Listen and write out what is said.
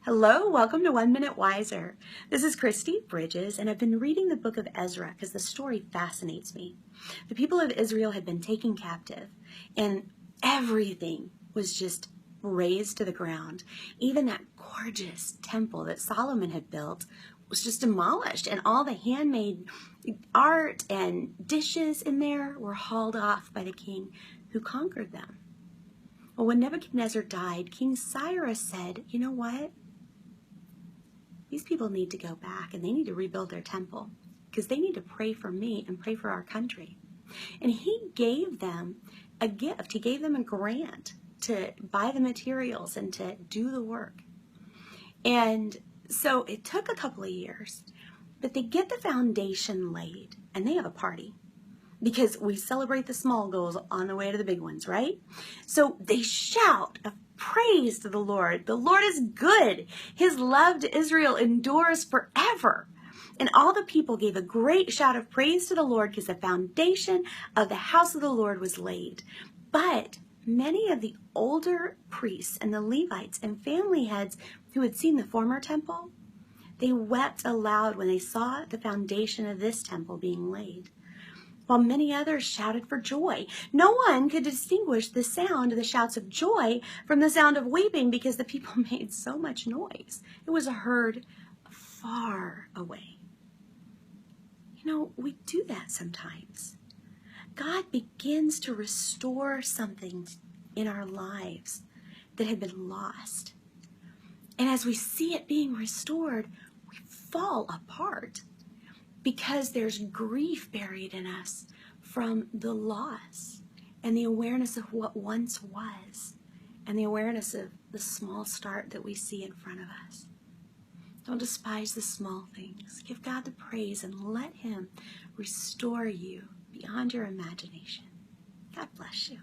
Hello, welcome to 1 Minute Wiser. This is Christy Bridges, and I've been reading the book of Ezra because the story fascinates me. The people of Israel had been taken captive, and everything was just razed to the ground. Even that gorgeous temple that Solomon had built was just demolished, and all the handmade art and dishes in there were hauled off by the king who conquered them. Well, when Nebuchadnezzar died, King Cyrus said, you know what? These people need to go back and they need to rebuild their temple because they need to pray for me and pray for our country. And he gave them a gift. He gave them a grant to buy the materials and to do the work. And so it took a couple of years, but they get the foundation laid and they have a party because we celebrate the small goals on the way to the big ones, right? So they shout of praise to the Lord. The Lord is good. His love to Israel endures forever. And all the people gave a great shout of praise to the Lord because the foundation of the house of the Lord was laid. But many of the older priests and the Levites and family heads who had seen the former temple, they wept aloud when they saw the foundation of this temple being laid, while many others shouted for joy. No one could distinguish the sound of the shouts of joy from the sound of weeping because the people made so much noise. It was heard far away. You know, we do that sometimes. God begins to restore something in our lives that had been lost. And as we see it being restored, we fall apart, because there's grief buried in us from the loss and the awareness of what once was and the awareness of the small start that we see in front of us. Don't despise the small things. Give God the praise and let Him restore you beyond your imagination. God bless you.